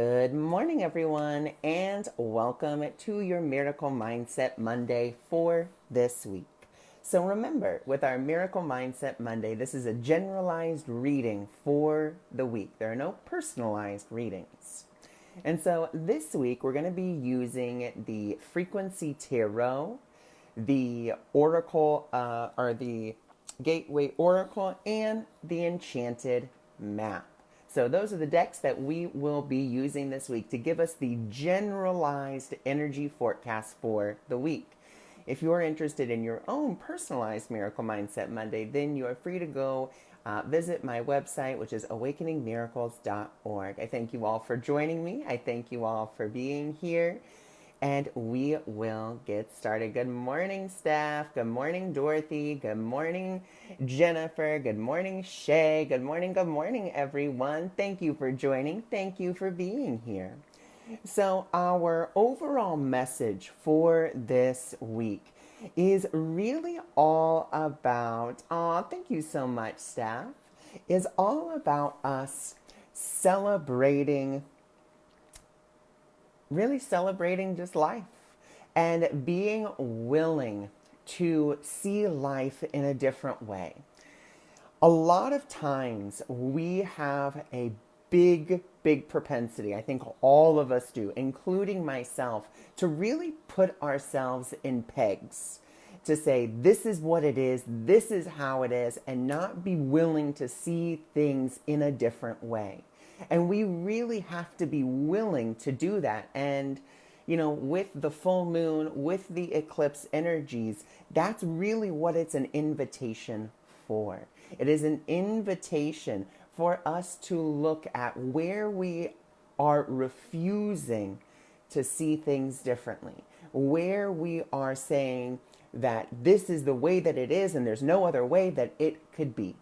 Good morning, everyone, and welcome to your Miracle Mindset Monday for this week. So remember, with our Miracle Mindset Monday, this is a generalized reading for the week. There are no personalized readings. And so this week, we're going to be using the Frequency Tarot, the Oracle, or the Gateway Oracle, and the Enchanted Map. So those are the decks that we will be using this week to give us the generalized energy forecast for the week. If you're interested in your own personalized Miracle Mindset Monday, then you are free to go visit my website, which is awakeningmiracles.org. I thank you all for joining me. I thank you all for being here. And we will get started. Good morning, staff. Good morning, Dorothy. Good morning, Jennifer. Good morning, Shay. Good morning, everyone. Thank you for joining. Thank you for being here. So our overall message for this week is really all about, thank you so much, staff, is all about us celebrating just life and being willing to see life in a different way. A lot of times we have a big propensity, I think all of us do, including myself, to really put ourselves in pegs, to say this is what it is, this is how it is, and not be willing to see things in a different way. And we really have to be willing to do that. And, with the full moon, with the eclipse energies, that's really what it's an invitation for. It is an invitation for us to look at where we are refusing to see things differently, where we are saying that this is the way that it is and there's no other way that it could be.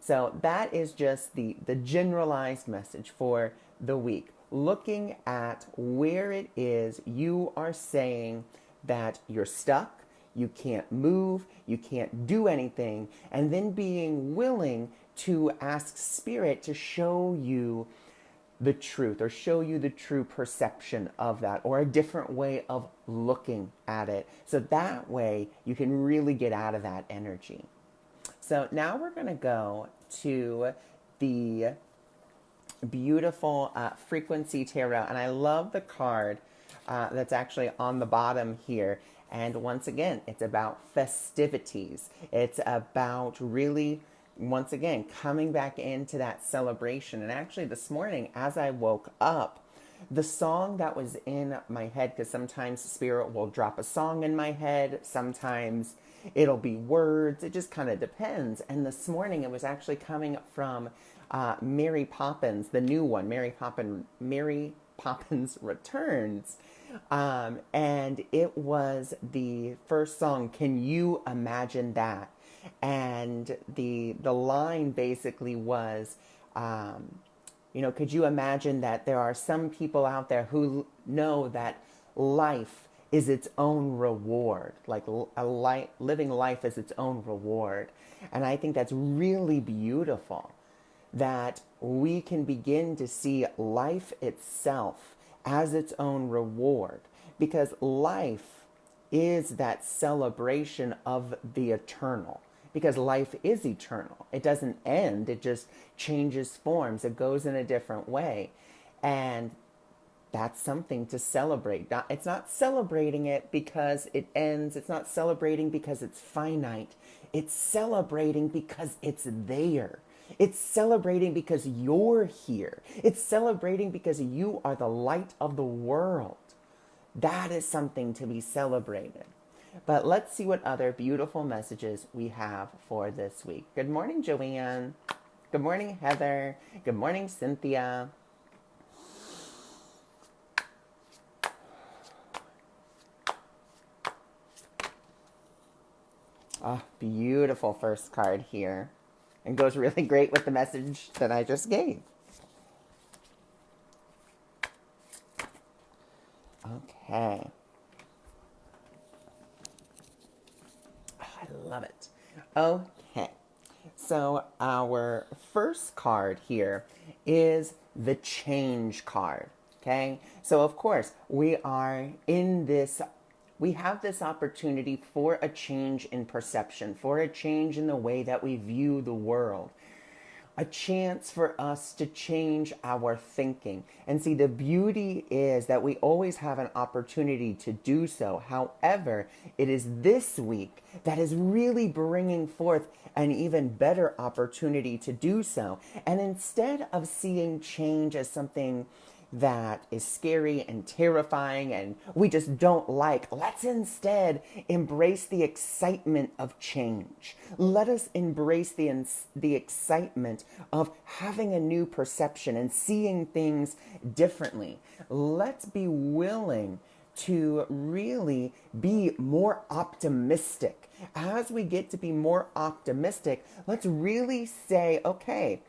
So that is just the generalized message for the week. Looking at where it is you are saying that you're stuck, you can't move, you can't do anything, and then being willing to ask Spirit to show you the truth or show you the true perception of that or a different way of looking at it. So that way you can really get out of that energy. So now we're going to go to the beautiful Frequency Tarot. And I love the card that's actually on the bottom here. And once again, it's about festivities. It's about really, once again, coming back into that celebration. And actually this morning, as I woke up, the song that was in my head, because sometimes Spirit will drop a song in my head, sometimes it'll be words, it just kind of depends. And this morning it was actually coming from Mary Poppins, the new one, Mary Poppins Returns. And it was the first song, Can You Imagine That? And the line basically was, could you imagine that there are some people out there who know that life is its own reward, like living life is its own reward. And I think that's really beautiful, that we can begin to see life itself as its own reward, because life is that celebration of the eternal. Because life is eternal. It doesn't end. It just changes forms. It goes in a different way. And that's something to celebrate. It's not celebrating it because it ends. It's not celebrating because it's finite. It's celebrating because it's there. It's celebrating because you're here. It's celebrating because you are the light of the world. That is something to be celebrated. But let's see what other beautiful messages we have for this week. Good morning, Joanne. Good morning, Heather. Good morning, Cynthia. Oh, beautiful first card here. And goes really great with the message that I just gave. Okay. I love it. Okay. So our first card here is the change card. Okay? So, of course, we have this opportunity for a change in perception, for a change in the way that we view the world, a chance for us to change our thinking. And see, the beauty is that we always have an opportunity to do so. However, it is this week that is really bringing forth an even better opportunity to do so. And instead of seeing change as something that is scary and terrifying and we just don't like, let's instead embrace the excitement of change. Let us embrace the excitement of having a new perception and seeing things differently. Let's be willing to really be more optimistic. As we get to be more optimistic, let's really say, okay,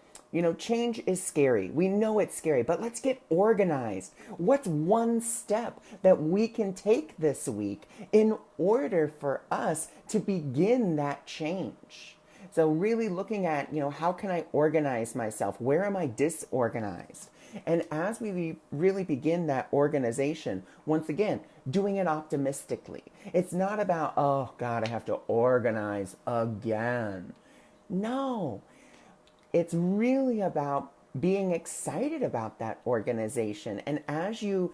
change is scary. We know it's scary, but let's get organized. What's one step that we can take this week in order for us to begin that change? So really looking at, how can I organize myself? Where am I disorganized? And as we really begin that organization, once again, doing it optimistically. It's not about, oh God, I have to organize again. No. It's really about being excited about that organization. And as you,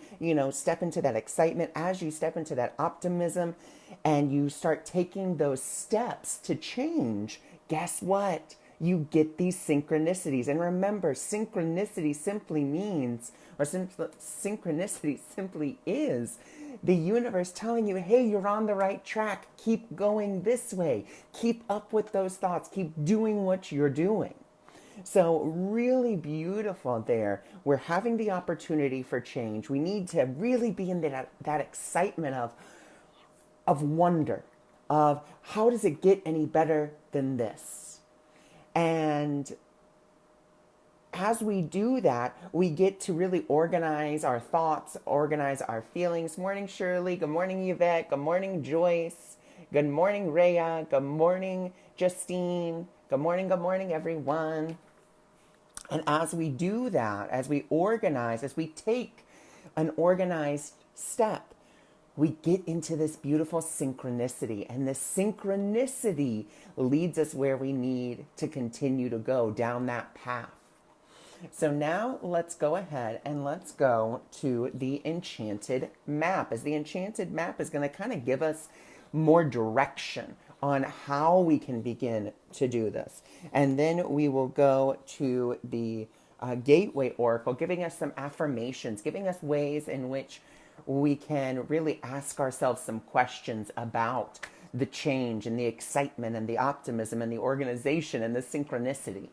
step into that excitement, as you step into that optimism, and you start taking those steps to change, guess what? You get these synchronicities. And remember, synchronicity simply means, synchronicity simply is the universe telling you, hey, you're on the right track. Keep going this way. Keep up with those thoughts. Keep doing what you're doing. So really beautiful there. We're having the opportunity for change. We need to really be in that excitement of wonder, of how does it get any better than this? And as we do that, we get to really organize our thoughts, organize our feelings. Morning, Shirley. Good morning, Yvette. Good morning, Joyce. Good morning, Rhea. Good morning, Justine. Good morning, everyone. And as we do that, as we organize, as we take an organized step, we get into this beautiful synchronicity. And this synchronicity leads us where we need to continue to go down that path. So now let's go ahead and let's go to the Enchanted Map, as the Enchanted Map is going to kind of give us more direction on how we can begin to do this. And then we will go to the Gateway Oracle, giving us some affirmations, giving us ways in which we can really ask ourselves some questions about the change and the excitement and the optimism and the organization and the synchronicity.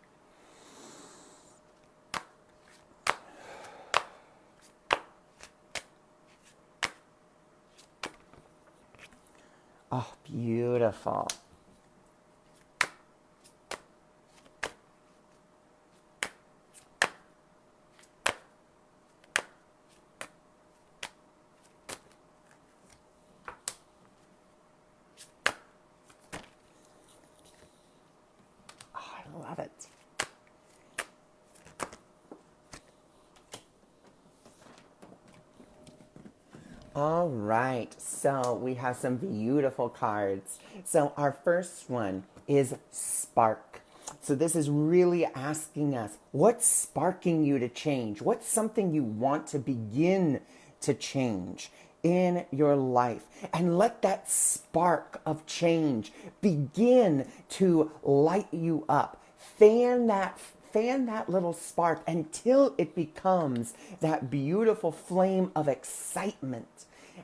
Oh, beautiful. Oh, I love it. All right, so we have some beautiful cards. So our first one is Spark. So this is really asking us, what's sparking you to change? What's something you want to begin to change in your life? And let that spark of change begin to light you up. Fan that little spark until it becomes that beautiful flame of excitement.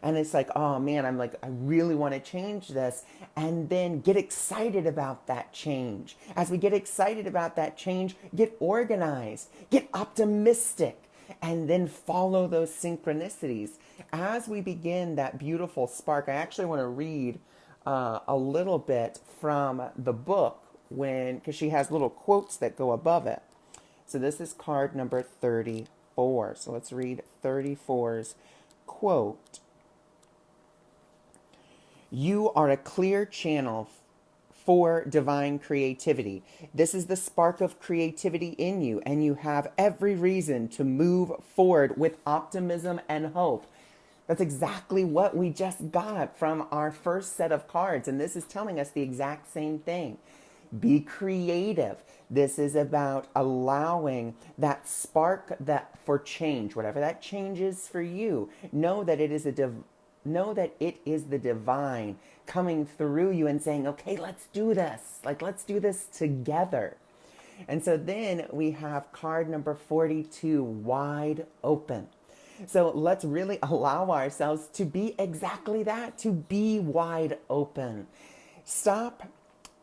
And it's like, oh man, I really want to change this. And then get excited about that change. As we get excited about that change, get organized, get optimistic, and then follow those synchronicities. As we begin that beautiful spark, I actually want to read a little bit from the book, because she has little quotes that go above it. So this is card number 34. So let's read 34's quote. You are a clear channel for divine creativity. This is the spark of creativity in you, and you have every reason to move forward with optimism and hope. That's exactly what we just got from our first set of cards, and this is telling us the exact same thing. Be creative. This is about allowing that spark that for change, whatever that change is for you. Know that it is the divine coming through you and saying, okay, let's do this. Like, let's do this together. And so then we have card number 42, wide open. So let's really allow ourselves to be exactly that, to be wide open. Stop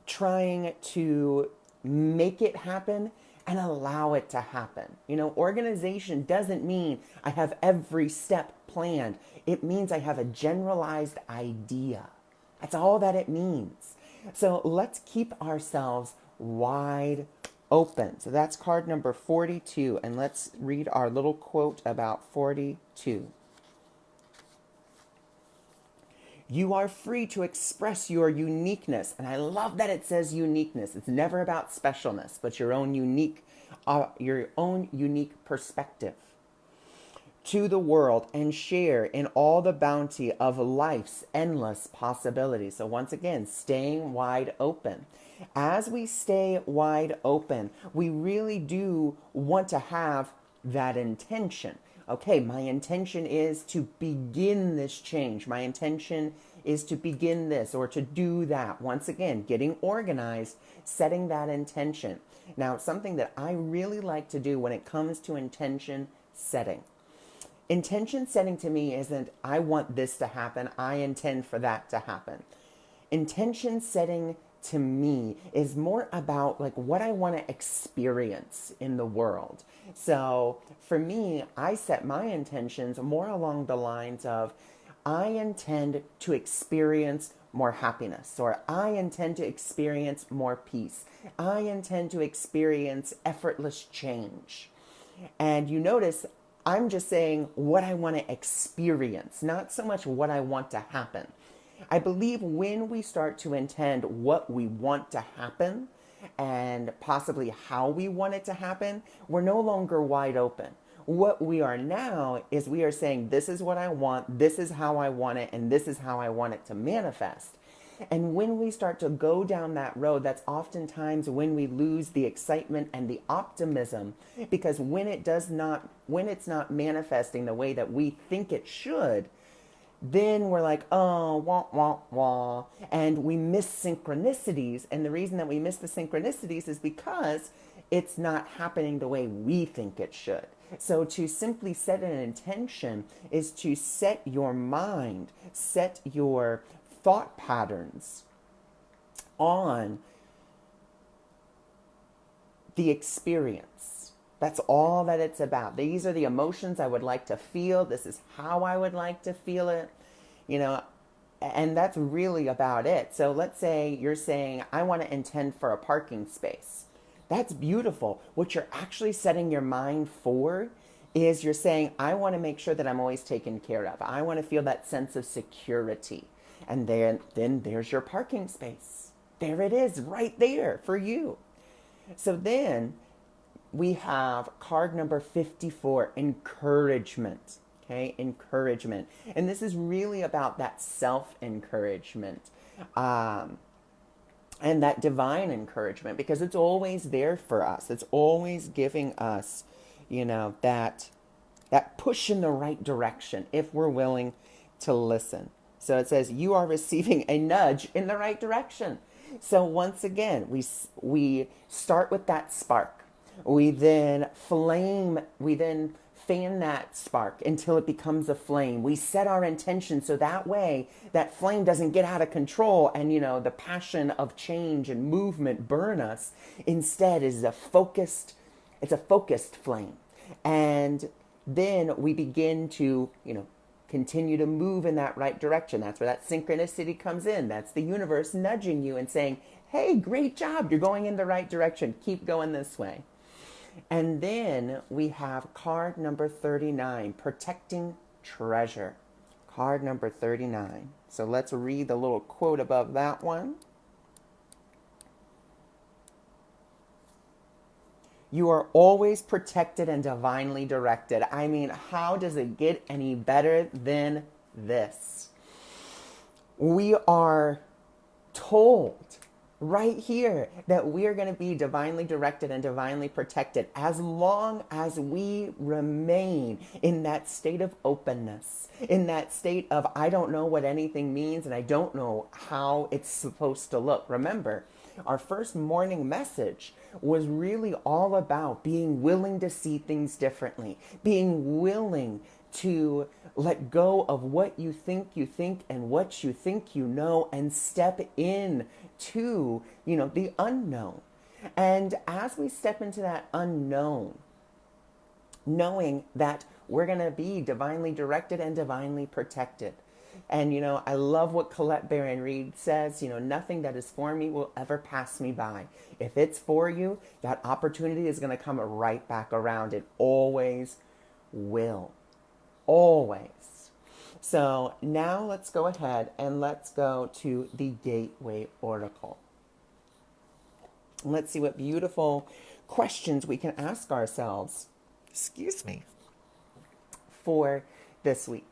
trying to make it happen and allow it to happen. Organization doesn't mean I have every step planned. It means I have a generalized idea. That's all that it means. So let's keep ourselves wide open. So that's card number 42. And let's read our little quote about 42. You are free to express your uniqueness. And I love that it says uniqueness. It's never about specialness, but your own unique perspective to the world and share in all the bounty of life's endless possibilities. So once again, staying wide open. As we stay wide open, we really do want to have that intention. Okay, my intention is to begin this change. My intention is to begin this or to do that. Once again, getting organized, setting that intention. Now, something that I really like to do when it comes to intention setting. Intention setting to me isn't, I want this to happen, I intend for that to happen. Intention setting to me is more about like what I want to experience in the world. So for me, I set my intentions more along the lines of, I intend to experience more happiness, or I intend to experience more peace. I intend to experience effortless change. And you notice I'm just saying what I want to experience, not so much what I want to happen. I believe when we start to intend what we want to happen and possibly how we want it to happen, we're no longer wide open. What we are now is we are saying, this is what I want, this is how I want it, and this is how I want it to manifest. And when we start to go down that road, that's oftentimes when we lose the excitement and the optimism, because when it's not manifesting the way that we think it should, then we're like, oh, wah, wah, wah. And we miss synchronicities. And the reason that we miss the synchronicities is because it's not happening the way we think it should. So to simply set an intention is to set your mind, set your thought patterns on the experience. That's all that it's about. These are the emotions I would like to feel. This is how I would like to feel it, and that's really about it. So let's say you're saying, I want to intend for a parking space. That's beautiful. What you're actually setting your mind for is you're saying, I want to make sure that I'm always taken care of. I want to feel that sense of security. And then there's your parking space. There it is, right there for you. So then we have card number 54, encouragement. Okay, encouragement. And this is really about that self-encouragement and that divine encouragement, because it's always there for us. It's always giving us, that push in the right direction if we're willing to listen. So it says you are receiving a nudge in the right direction. So once again, we start with that spark. We then fan that spark until it becomes a flame. We set our intention so that way that flame doesn't get out of control and, the passion of change and movement burn us. Instead, it's a focused flame. And then we begin to, continue to move in that right direction. That's where that synchronicity comes in. That's the universe nudging you and saying, hey, great job. You're going in the right direction. Keep going this way. And then we have card number 39, protecting treasure. Card number 39. So let's read the little quote above that one. You are always protected and divinely directed. I mean, how does it get any better than this? We are told right here that we are going to be divinely directed and divinely protected as long as we remain in that state of openness, in that state of, I don't know what anything means and I don't know how it's supposed to look. Remember, our first morning message was really all about being willing to see things differently, being willing to let go of what you think and what you think you know, and step in to, the unknown. And as we step into that unknown, knowing that we're going to be divinely directed and divinely protected. And, I love what Colette Baron Reed says, nothing that is for me will ever pass me by. If it's for you, that opportunity is going to come right back around. It always will. Always. So now let's go ahead and let's go to the Gateway Oracle. Let's see what beautiful questions we can ask ourselves, for this week.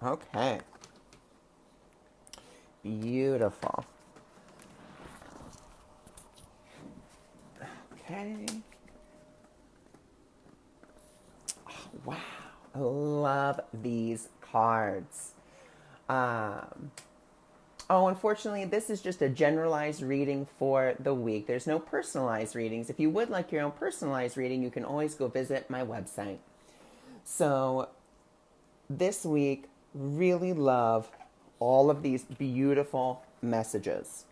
Okay. Beautiful. Okay. Oh, wow. I love these cards. Unfortunately, this is just a generalized reading for the week. There's no personalized readings. If you would like your own personalized reading, you can always go visit my website. So this week, really love all of these beautiful messages.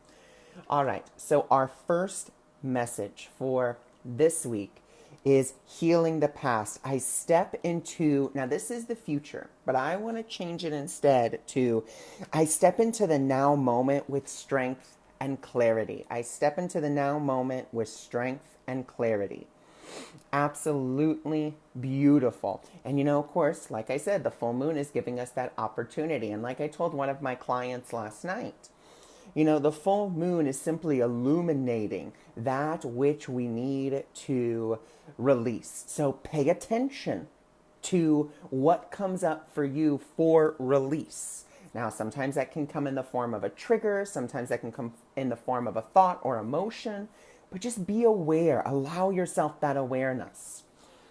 All right, so our first message for this week is healing the past. I step into, now this is the future, but I want to change it instead to, I step into the now moment with strength and clarity. I step into the now moment with strength and clarity. Absolutely beautiful. And of course, like I said, the full moon is giving us that opportunity. And like I told one of my clients last night, the full moon is simply illuminating that which we need to release. So pay attention to what comes up for you for release. Now, sometimes that can come in the form of a trigger. Sometimes that can come in the form of a thought or emotion. But just be aware. Allow yourself that awareness.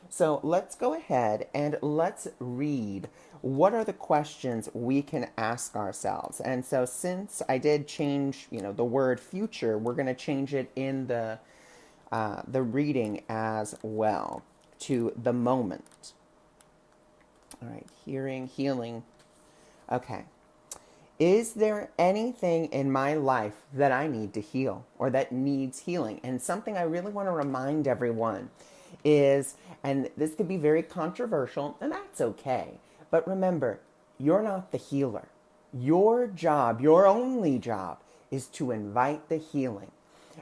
So let's go ahead and let's read what are the questions we can ask ourselves. And so since I did change, the word future, we're going to change it in the reading as well to the moment. All right, healing. Okay. Is there anything in my life that I need to heal or that needs healing? And something I really want to remind everyone is, and this could be very controversial, and that's okay. But remember, you're not the healer. Your job, your only job, is to invite the healing.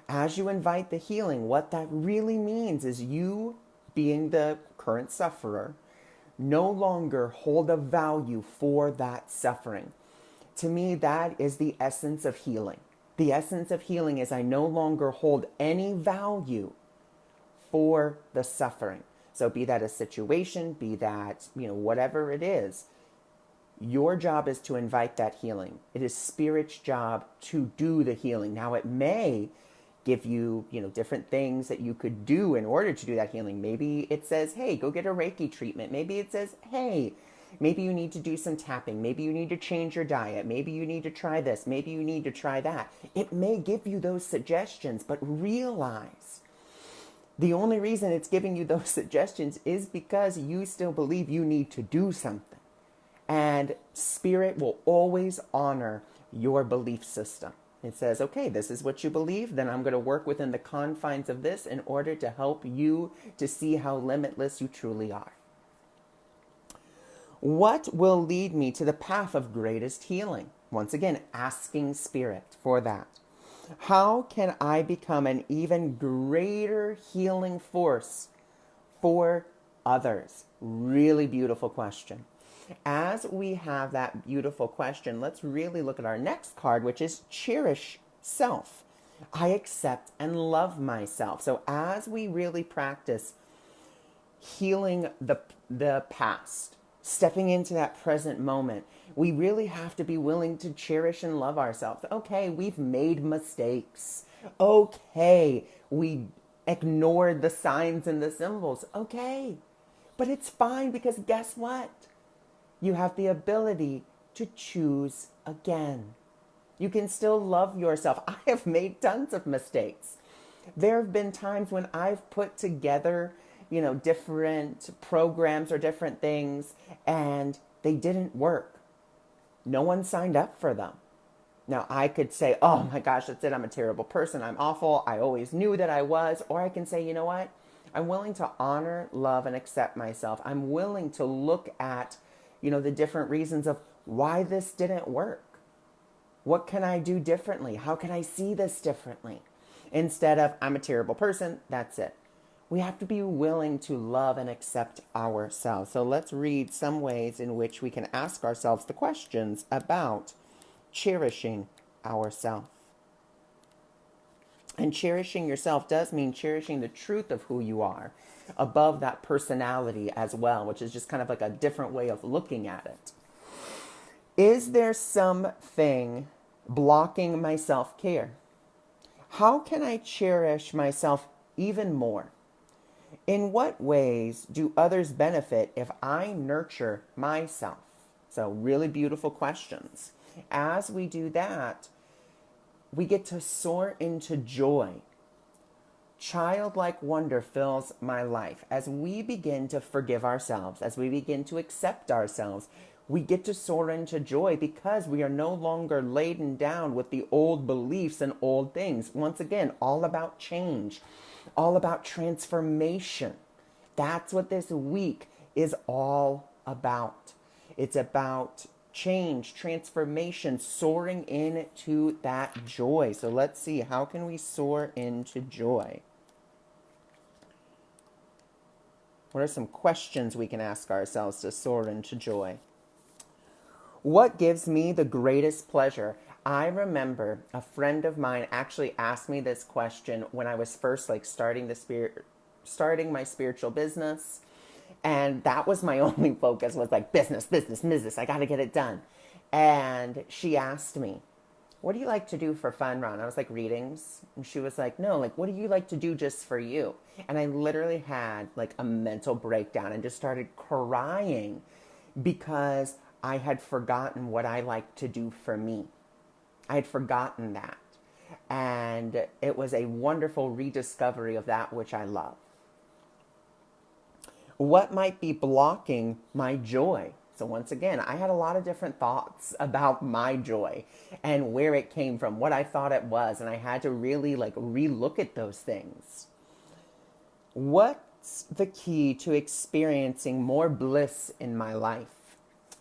As you invite the healing, what that really means is you, being the current sufferer, no longer hold a value for that suffering. To me, that is the essence of healing. The essence of healing is I no longer hold any value for the suffering. So be that a situation, be that, whatever it is, your job is to invite that healing. It is Spirit's job to do the healing. Now, it may give you, different things that you could do in order to do that healing. Maybe it says, hey, go get a Reiki treatment. Maybe it says, hey, maybe you need to do some tapping. Maybe you need to change your diet. Maybe you need to try this. Maybe you need to try that. It may give you those suggestions, but realize the only reason it's giving you those suggestions is because you still believe you need to do something. And Spirit will always honor your belief system. It says, okay, this is what you believe, then I'm going to work within the confines of this in order to help you to see how limitless you truly are. What will lead me to the path of greatest healing? Once again, asking Spirit for that. How can I become an even greater healing force for others? Really beautiful question. As we have that beautiful question, let's really look at our next card, which is cherish self. I accept and love myself. So as we really practice healing the past, stepping into that present moment, we really have to be willing to cherish and love ourselves. Okay, we've made mistakes. Okay, we ignored the signs and the symbols. Okay, but it's fine, because guess what? You have the ability to choose again. You can still love yourself. I have made tons of mistakes. There have been times when I've put together, different programs or different things, and they didn't work. No one signed up for them. Now, I could say, oh my gosh, that's it. I'm a terrible person. I'm awful. I always knew that I was. Or I can say, you know what? I'm willing to honor, love, and accept myself. I'm willing to look at, the different reasons of why this didn't work. What can I do differently? How can I see this differently? Instead of, I'm a terrible person, that's it. We have to be willing to love and accept ourselves. So let's read some ways in which we can ask ourselves the questions about cherishing ourselves. And cherishing yourself does mean cherishing the truth of who you are above that personality as well, which is just kind of like a different way of looking at it. Is there something blocking my self-care? How can I cherish myself even more? In what ways do others benefit if I nurture myself? So really beautiful questions. As we do that, we get to soar into joy. Childlike wonder fills my life. As we begin to forgive ourselves, as we begin to accept ourselves, we get to soar into joy, because we are no longer laden down with the old beliefs and old things. Once again, all about change, all about transformation. That's what this week is all about. It's about change, transformation, soaring into that joy. So let's see, how can we soar into joy? What are some questions we can ask ourselves to soar into joy? What gives me the greatest pleasure? I remember a friend of mine actually asked me this question when I was first starting my spiritual business. And that was my only focus, was business, business, business. I got to get it done. And she asked me, what do you like to do for fun, Ron? I was like, readings. And she was like, no, what do you like to do just for you? And I literally had a mental breakdown and just started crying, because I had forgotten what I like to do for me. I had forgotten that. And it was a wonderful rediscovery of that which I love. What might be blocking my joy? So once again, I had a lot of different thoughts about my joy and where it came from, what I thought it was, and I had to really relook at those things. What's the key to experiencing more bliss in my life?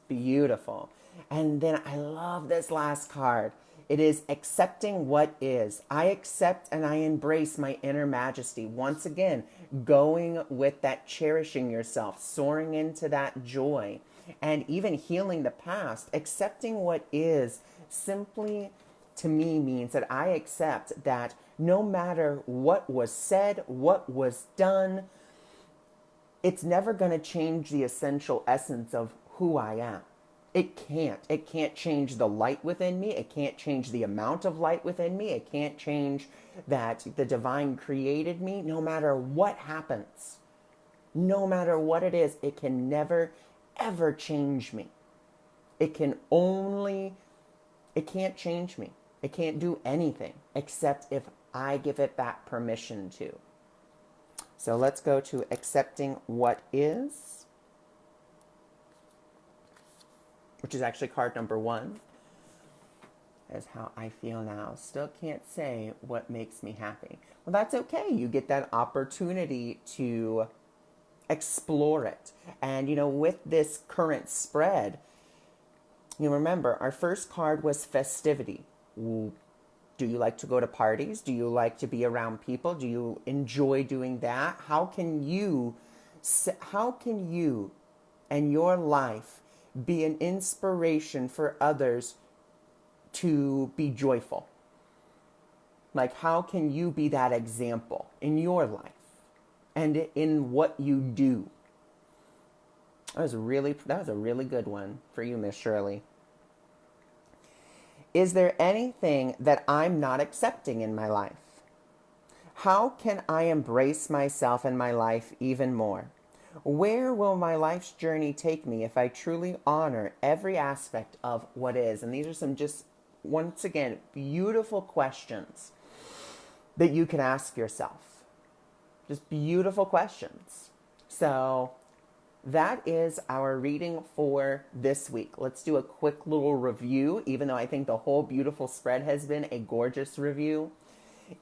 Beautiful. And then I love this last card. It is accepting what is. I accept and I embrace my inner majesty. Once again, going with that cherishing yourself, soaring into that joy, and even healing the past. Accepting what is simply, to me, means that I accept that no matter what was said, what was done, it's never going to change the essential essence of who I am. It can't. It can't change the light within me. It can't change the amount of light within me. It can't change that the divine created me. No matter what happens, no matter what it is, it can never, ever change me. It can't change me. It can't do anything except if I give it that permission to. So let's go to accepting what is, which is actually card number 1. That's how I feel now. Still can't say what makes me happy. Well, that's okay. You get that opportunity to explore it. And, with this current spread, remember, our first card was festivity. Do you like to go to parties? Do you like to be around people? Do you enjoy doing that? How can you and your life be an inspiration for others to be joyful? Like, how can you be that example in your life and in what you do? That was a really good one for you, Miss Shirley. Is there anything that I'm not accepting in my life? How can I embrace myself and my life even more? Where will my life's journey take me if I truly honor every aspect of what is? And these are some just, once again, beautiful questions that you can ask yourself. Just beautiful questions. So that is our reading for this week. Let's do a quick little review, even though I think the whole beautiful spread has been a gorgeous review.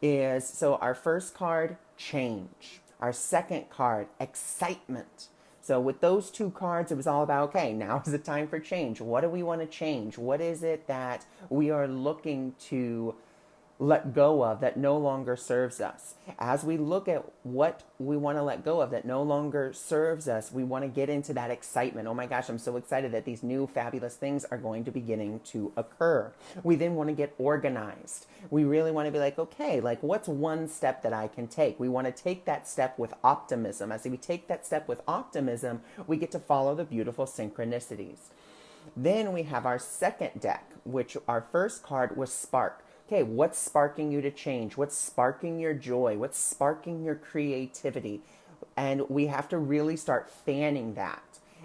So our first card, change. Our second card, excitement. So with those two cards, it was all about, okay, now is the time for change. What do we want to change? What is it that we are looking to let go of that no longer serves us? As we look at what we want to let go of that no longer serves us, we want to get into that excitement. Oh my gosh, I'm so excited that these new fabulous things are going to be beginning to occur. We then want to get organized. We really want to be like, okay, like what's one step that I can take? We want to take that step with optimism. As we take that step with optimism, we get to follow the beautiful synchronicities. Then we have our second deck, which our first card was spark. Okay, what's sparking you to change? What's sparking your joy? What's sparking your creativity? And we have to really start fanning that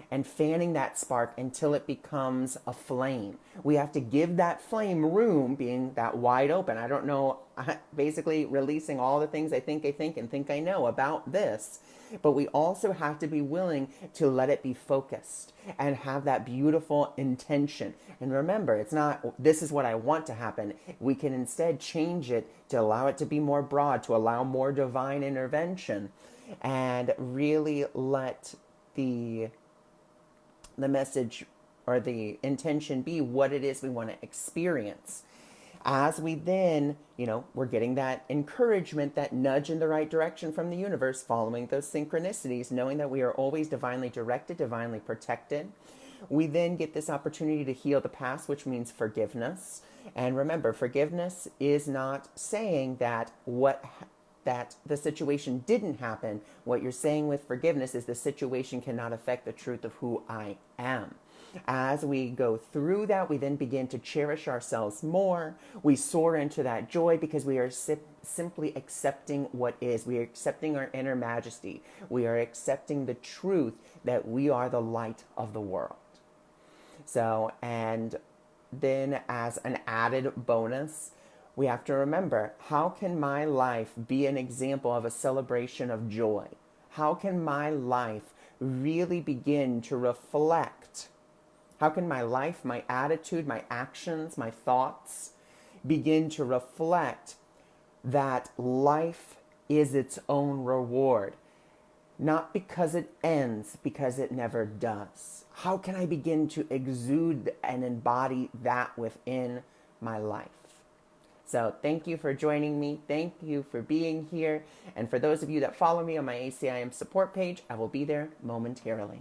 and fanning that spark until it becomes a flame. We have to give that flame room, being that wide open. I don't know, basically releasing all the things I think and think I know about this. But we also have to be willing to let it be focused and have that beautiful intention. And remember, it's not, this is what I want to happen. We can instead change it to allow it to be more broad, to allow more divine intervention, and really let the message or the intention be what it is we want to experience. As we then, we're getting that encouragement, that nudge in the right direction from the universe, following those synchronicities, knowing that we are always divinely directed, divinely protected. We then get this opportunity to heal the past, which means forgiveness. And remember, forgiveness is not saying that the situation didn't happen. What you're saying with forgiveness is the situation cannot affect the truth of who I am. As we go through that, we then begin to cherish ourselves more. We soar into that joy because we are simply accepting what is. We are accepting our inner majesty. We are accepting the truth that we are the light of the world. So, and then as an added bonus, we have to remember, how can my life be an example of a celebration of joy? How can my life really begin to reflect? How can my life, my attitude, my actions, my thoughts begin to reflect that life is its own reward? Not because it ends, because it never does. How can I begin to exude and embody that within my life? So thank you for joining me. Thank you for being here. And for those of you that follow me on my ACIM support page, I will be there momentarily.